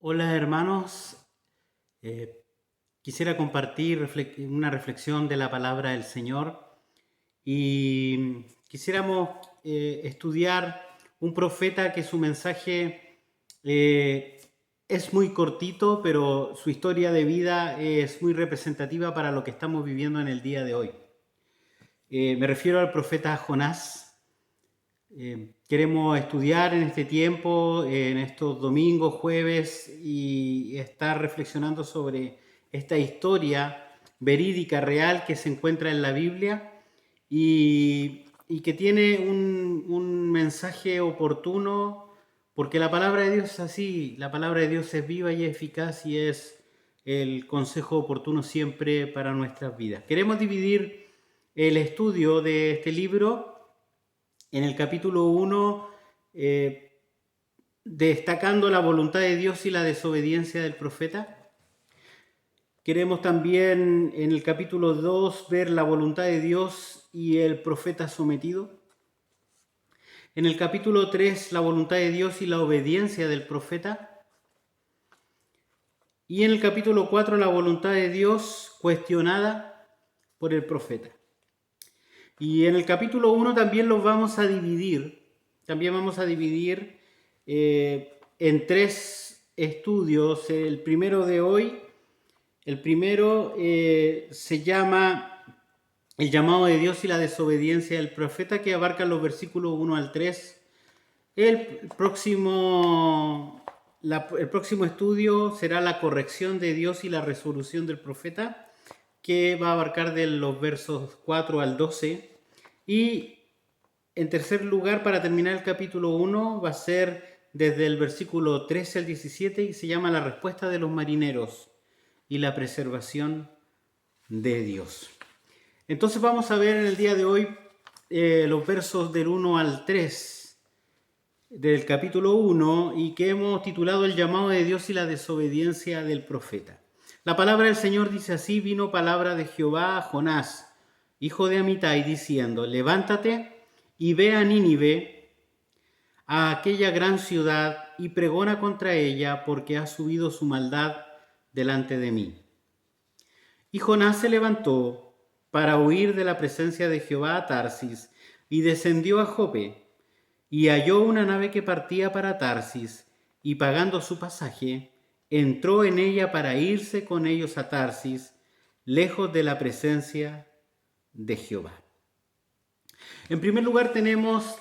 Hola hermanos, Eh, quisiera compartir una reflexión de la palabra del Señor y quisiéramos estudiar un profeta que su mensaje eh, es muy cortito, pero su historia de vida es muy representativa para lo que estamos viviendo en el día de hoy. Me refiero al profeta Jonás. Queremos estudiar en este tiempo, en estos domingos, jueves, y estar reflexionando sobre esta historia verídica, real, que se encuentra en la Biblia y que tiene un mensaje oportuno, porque la palabra de Dios es así, la palabra de Dios es viva y eficaz y es el consejo oportuno siempre para nuestras vidas. Queremos dividir el estudio de este libro en el capítulo 1, destacando la voluntad de Dios y la desobediencia del profeta. Queremos también en el capítulo 2 ver la voluntad de Dios y el profeta sometido. En el capítulo 3 la voluntad de Dios y la obediencia del profeta. Y en el capítulo 4 la voluntad de Dios cuestionada por el profeta. Y en el capítulo 1 también los vamos a dividir. También vamos a dividir en tres estudios. El primero de hoy, el primero se llama El llamado de Dios y la desobediencia del profeta, que abarca los versículos 1 al 3. El próximo estudio será la corrección de Dios y la resolución del profeta, que va a abarcar de los versos 4 al 12. Y en tercer lugar, para terminar el capítulo 1, va a ser desde el versículo 13 al 17 y se llama La respuesta de los marineros y la preservación de Dios. Entonces vamos a ver en el día de hoy los versos del 1 al 3 del capítulo 1 y que hemos titulado El llamado de Dios y la desobediencia del profeta. La palabra del Señor dice así: vino palabra de Jehová a Jonás, hijo de Amitai, diciendo: levántate y ve a Nínive, a aquella gran ciudad, y pregona contra ella, porque ha subido su maldad delante de mí. Y Jonás se levantó para huir de la presencia de Jehová a Tarsis, y descendió a Jope, y halló una nave que partía para Tarsis, y pagando su pasaje, entró en ella para irse con ellos a Tarsis, lejos de la presencia de Jehová. En primer lugar tenemos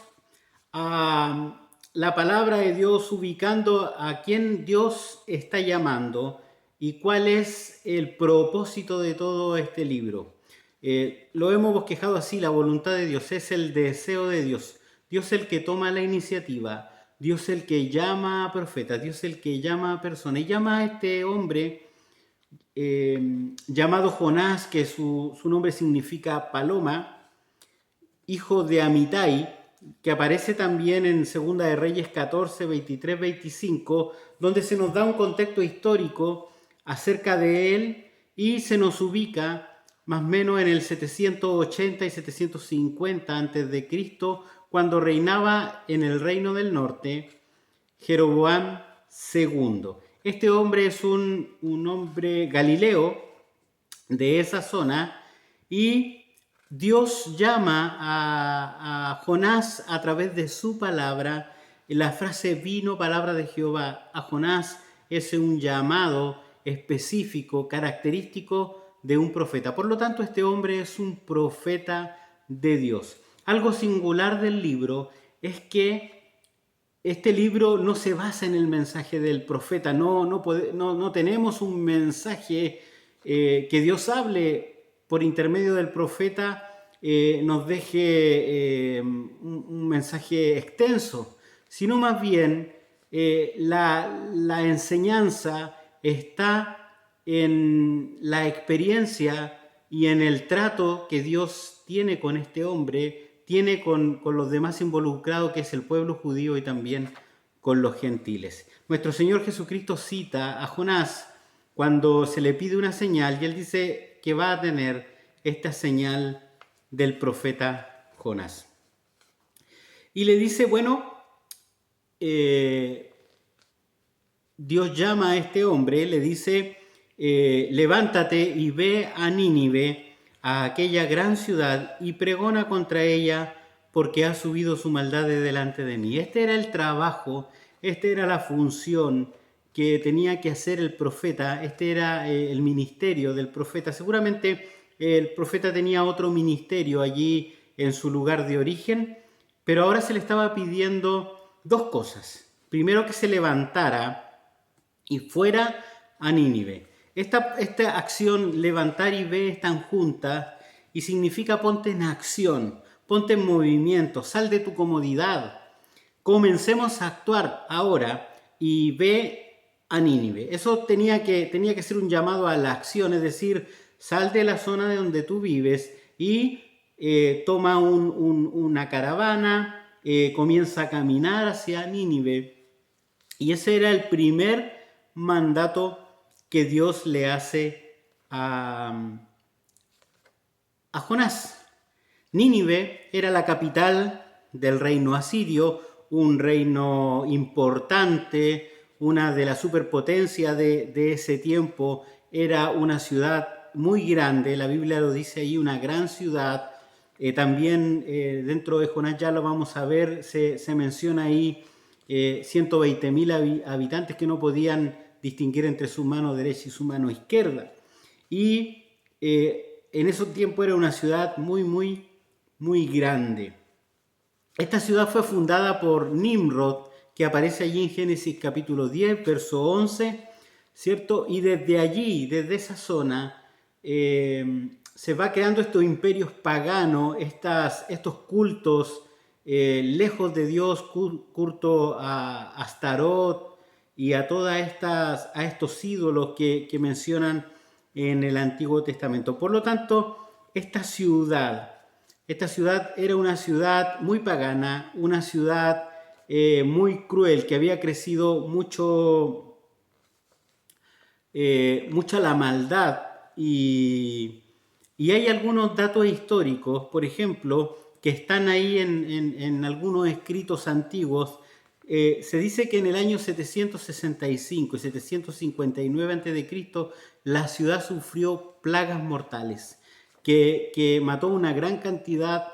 a la palabra de Dios ubicando a quién Dios está llamando y cuál es el propósito de todo este libro. Lo hemos bosquejado así: la voluntad de Dios es el deseo de Dios. Dios es el que toma la iniciativa, Dios es el que llama a profetas, Dios es el que llama a personas. Y llama a este hombre llamado Jonás, que su nombre significa paloma, hijo de Amitai, que aparece también en Segunda de Reyes 14, 23, 25, donde se nos da un contexto histórico acerca de él y se nos ubica más o menos en el 780 y 750 a.C., cuando reinaba en el reino del norte Jeroboam II. Este hombre es un hombre galileo de esa zona y Dios llama a Jonás a través de su palabra. La frase vino palabra de Jehová a Jonás es un llamado específico, característico de un profeta. Por lo tanto, este hombre es un profeta de Dios. Algo singular del libro es que este libro no se basa en el mensaje del profeta. No tenemos un mensaje que Dios hable por intermedio del profeta, nos deje un mensaje extenso, sino más bien la enseñanza está en la experiencia y en el trato que Dios tiene con este hombre, tiene con los demás involucrados, que es el pueblo judío, y también con los gentiles. Nuestro Señor Jesucristo cita a Jonás cuando se le pide una señal y él dice que va a tener esta señal del profeta Jonás. Y le dice, bueno, Dios llama a este hombre, le dice, levántate y ve a Nínive, a aquella gran ciudad, y pregona contra ella, porque ha subido su maldad de delante de mí. Este era el trabajo, esta era la función que tenía que hacer el profeta, este era el ministerio del profeta. Seguramente el profeta tenía otro ministerio allí en su lugar de origen, pero ahora se le estaba pidiendo dos cosas. Primero, que se levantara y fuera a Nínive. Esta acción, levantar y ver, están juntas y significa ponte en acción, ponte en movimiento, sal de tu comodidad. Comencemos a actuar ahora y ve a Nínive. Eso tenía que ser un llamado a la acción, es decir, sal de la zona de donde tú vives y toma una caravana, comienza a caminar hacia Nínive. Y ese era el primer mandato que Dios le hace a Jonás. Nínive era la capital del reino asirio, un reino importante, una de las superpotencias de ese tiempo. Era una ciudad muy grande, la Biblia lo dice ahí, una gran ciudad. También dentro de Jonás, ya lo vamos a ver, se menciona ahí 120.000 habitantes que no podían distinguir entre su mano derecha y su mano izquierda. Y en esos tiempos era una ciudad muy, muy, muy grande. Esta ciudad fue fundada por Nimrod, que aparece allí en Génesis capítulo 10, verso 11, ¿cierto? Y desde allí, desde esa zona, se va creando estos imperios paganos, estos cultos lejos de Dios, culto a Astarot y a estos ídolos que mencionan en el Antiguo Testamento. Por lo tanto, esta ciudad era una ciudad muy pagana, una ciudad muy cruel, que había crecido mucha la maldad. Y hay algunos datos históricos, por ejemplo, que están ahí en algunos escritos antiguos. Se dice que en el año 765 y 759 a.C. la ciudad sufrió plagas mortales que mató una gran cantidad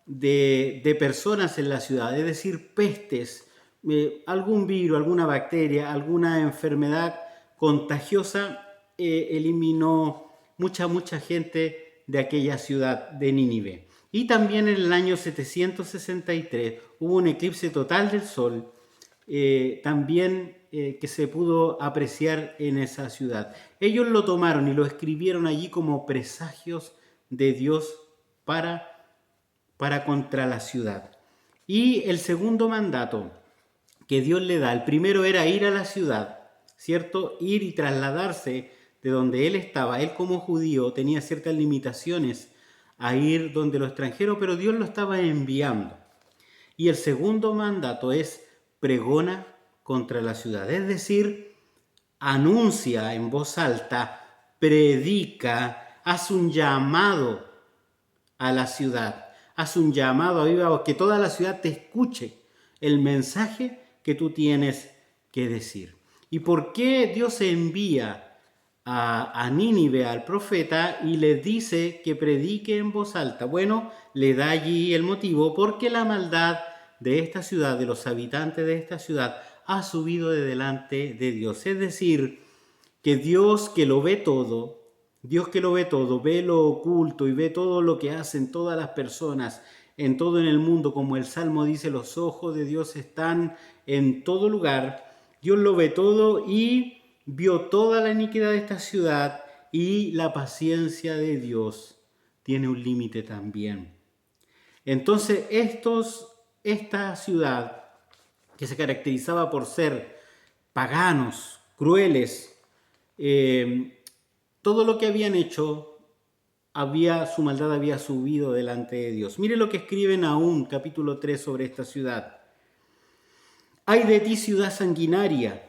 de personas en la ciudad, es decir, pestes, algún virus, alguna bacteria, alguna enfermedad contagiosa eliminó mucha gente de aquella ciudad de Nínive. Y también en el año 763 hubo un eclipse total del sol, también que se pudo apreciar en esa ciudad. Ellos lo tomaron y lo escribieron allí como presagios de Dios para contra la ciudad. Y el segundo mandato que Dios le da, el primero era ir a la ciudad, ¿cierto? Ir y trasladarse de donde él estaba. Él como judío tenía ciertas limitaciones a ir donde los extranjeros, pero Dios lo estaba enviando. Y el segundo mandato es pregona contra la ciudad, es decir, anuncia en voz alta, predica, haz un llamado a la ciudad, haz un llamado a viva voz, que toda la ciudad te escuche el mensaje que tú tienes que decir. ¿Y por qué Dios envía a Nínive al profeta y le dice que predique en voz alta? Bueno, le da allí el motivo, porque la maldad de esta ciudad, de los habitantes de esta ciudad, ha subido de delante de Dios. Es decir, que Dios que lo ve todo, ve lo oculto y ve todo lo que hacen todas las personas en todo en el mundo, como el Salmo dice, los ojos de Dios están en todo lugar. Dios lo ve todo y vio toda la iniquidad de esta ciudad, y la paciencia de Dios tiene un límite también. Entonces esta ciudad, que se caracterizaba por ser paganos, crueles, todo lo que habían hecho, su maldad había subido delante de Dios. Mire lo que escribe Nahum, capítulo 3, sobre esta ciudad. Ay de ti, ciudad sanguinaria,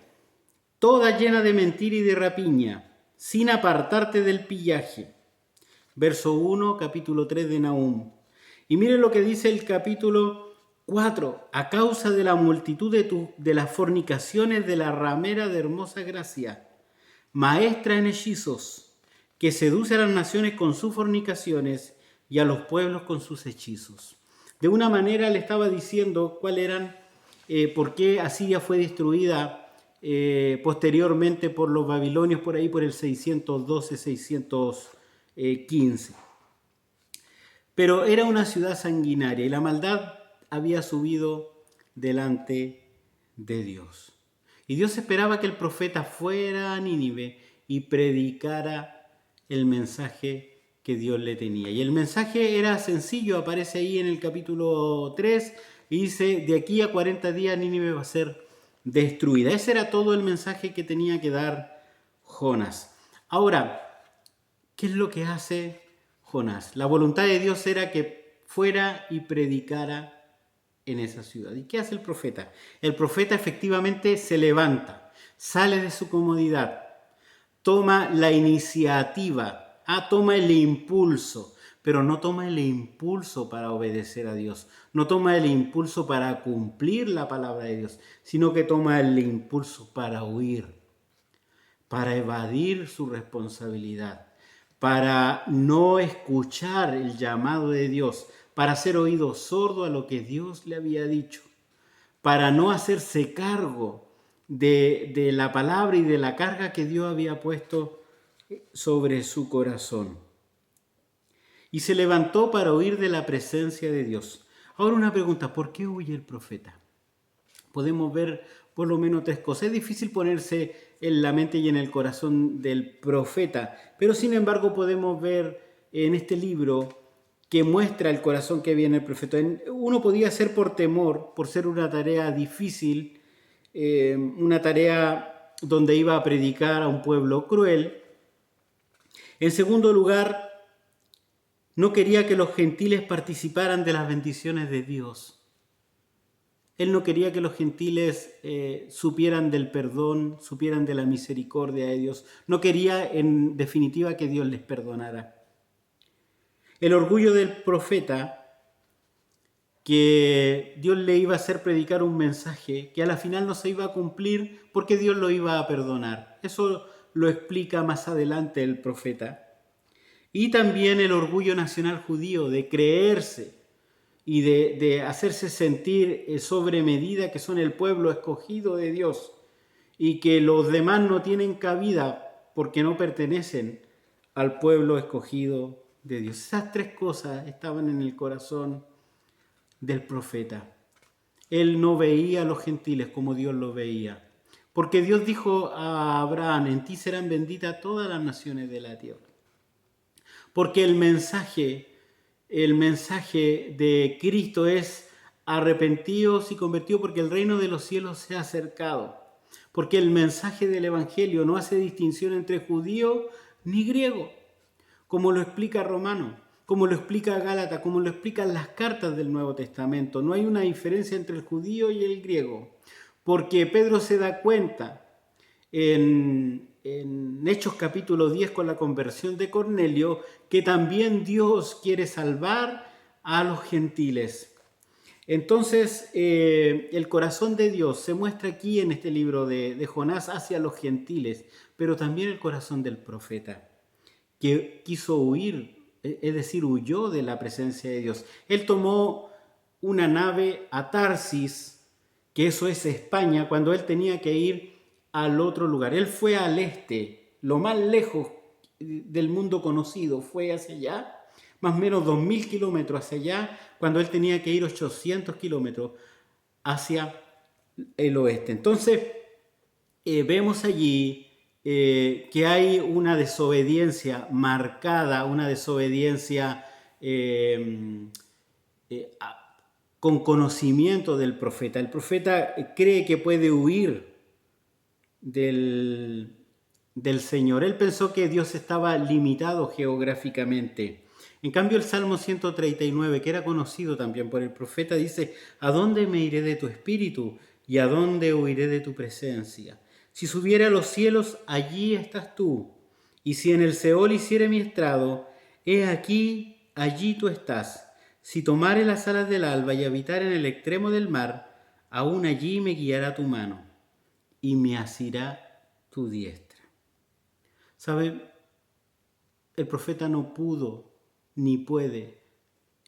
toda llena de mentira y de rapiña, sin apartarte del pillaje. Verso 1, capítulo 3 de Nahum. Y mire lo que dice el capítulo 4. A causa de la multitud de las fornicaciones de la ramera de hermosa gracia, maestra en hechizos, que seduce a las naciones con sus fornicaciones y a los pueblos con sus hechizos. De una manera le estaba diciendo por qué Asiria fue destruida posteriormente por los babilonios, por ahí por el 612-615. Pero era una ciudad sanguinaria y la maldad había subido delante de Dios. Y Dios esperaba que el profeta fuera a Nínive y predicara el mensaje que Dios le tenía. Y el mensaje era sencillo, aparece ahí en el capítulo 3 y dice, de aquí a 40 días Nínive va a ser destruida. Ese era todo el mensaje que tenía que dar Jonás. Ahora, ¿qué es lo que hace Jonás? La voluntad de Dios era que fuera y predicara en esa ciudad. ¿Y qué hace el profeta? El profeta efectivamente se levanta, sale de su comodidad, toma la iniciativa, toma el impulso, pero no toma el impulso para obedecer a Dios, no toma el impulso para cumplir la palabra de Dios, sino que toma el impulso para huir, para evadir su responsabilidad, para no escuchar el llamado de Dios, para hacer oído sordo a lo que Dios le había dicho, para no hacerse cargo de la palabra y de la carga que Dios había puesto sobre su corazón. Y se levantó para huir de la presencia de Dios. Ahora una pregunta, ¿por qué huye el profeta? Podemos ver por lo menos tres cosas. Es difícil ponerse en la mente y en el corazón del profeta, pero sin embargo podemos ver en este libro que muestra el corazón que viene el profeta. Uno podía ser por temor, por ser una tarea difícil, una tarea donde iba a predicar a un pueblo cruel. En segundo lugar, no quería que los gentiles participaran de las bendiciones de Dios. Él no quería que los gentiles supieran del perdón, supieran de la misericordia de Dios. No quería, en definitiva, que Dios les perdonara. El orgullo del profeta, que Dios le iba a hacer predicar un mensaje que a la final no se iba a cumplir porque Dios lo iba a perdonar. Eso lo explica más adelante el profeta. Y también el orgullo nacional judío de creerse y de hacerse sentir sobre medida que son el pueblo escogido de Dios y que los demás no tienen cabida porque no pertenecen al pueblo escogido de Dios. Esas tres cosas estaban en el corazón del profeta. Él no veía a los gentiles como Dios los veía, porque Dios dijo a Abraham, en ti serán benditas todas las naciones de la tierra. Porque el mensaje de Cristo es arrepentidos y convertidos porque el reino de los cielos se ha acercado. Porque el mensaje del Evangelio no hace distinción entre judío ni griego, como lo explica Romano, como lo explica Gálatas, como lo explican las cartas del Nuevo Testamento. No hay una diferencia entre el judío y el griego, porque Pedro se da cuenta en Hechos capítulo 10 con la conversión de Cornelio, que también Dios quiere salvar a los gentiles. Entonces, el corazón de Dios se muestra aquí en este libro de Jonás hacia los gentiles, pero también el corazón del profeta, que quiso huir, es decir, huyó de la presencia de Dios. Él tomó una nave a Tarsis, que eso es España, cuando él tenía que ir al otro lugar. Él fue al este, lo más lejos del mundo conocido, fue hacia allá, más o menos 2000 kilómetros hacia allá, cuando él tenía que ir 800 kilómetros hacia el oeste. Entonces, vemos allí que hay una desobediencia marcada, una desobediencia con conocimiento del profeta. El profeta cree que puede huir del Señor. Él pensó que Dios estaba limitado geográficamente. En cambio, el Salmo 139, que era conocido también por el profeta, dice: ¿a dónde me iré de tu espíritu y a dónde huiré de tu presencia? Si subiera a los cielos, allí estás tú. Y si en el Seol hiciere mi estrado, he aquí, allí tú estás. Si tomare las alas del alba y habitar en el extremo del mar, aún allí me guiará tu mano y me asirá tu diestra. ¿Sabe? El profeta no pudo ni puede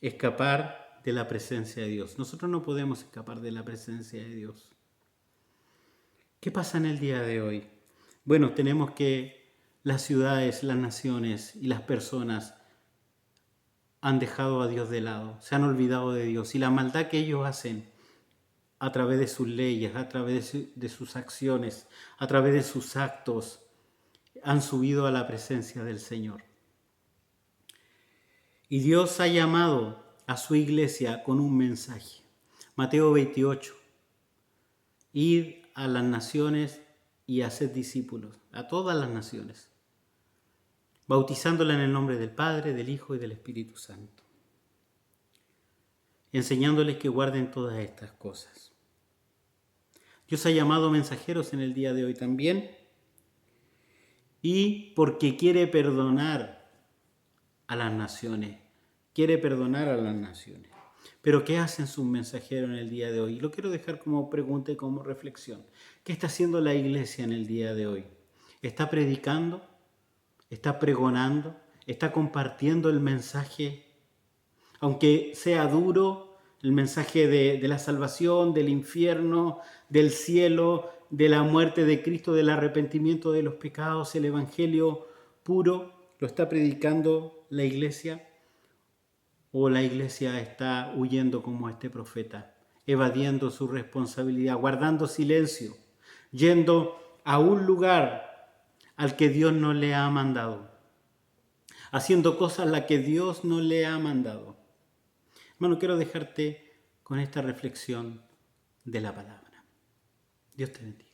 escapar de la presencia de Dios. Nosotros no podemos escapar de la presencia de Dios. ¿Qué pasa en el día de hoy? Bueno, tenemos que las ciudades, las naciones y las personas han dejado a Dios de lado, se han olvidado de Dios, y la maldad que ellos hacen a través de sus leyes, a través de sus acciones, a través de sus actos, han subido a la presencia del Señor. Y Dios ha llamado a su iglesia con un mensaje. Mateo 28. Id a las naciones y haced discípulos, a todas las naciones, bautizándolas en el nombre del Padre, del Hijo y del Espíritu Santo, enseñándoles que guarden todas estas cosas. Dios ha llamado mensajeros en el día de hoy también, y porque quiere perdonar a las naciones, quiere perdonar a las naciones. Pero ¿qué hacen sus mensajeros en el día de hoy? Y lo quiero dejar como pregunta y como reflexión. ¿Qué está haciendo la iglesia en el día de hoy? ¿Está predicando? ¿Está pregonando? ¿Está compartiendo el mensaje? Aunque sea duro, el mensaje de la salvación, del infierno, del cielo, de la muerte de Cristo, del arrepentimiento de los pecados, el evangelio puro, ¿lo está predicando la iglesia? ¿O la iglesia está huyendo como este profeta, evadiendo su responsabilidad, guardando silencio, yendo a un lugar al que Dios no le ha mandado, haciendo cosas a las que Dios no le ha mandado? Hermano, quiero dejarte con esta reflexión de la palabra. Dios te bendiga.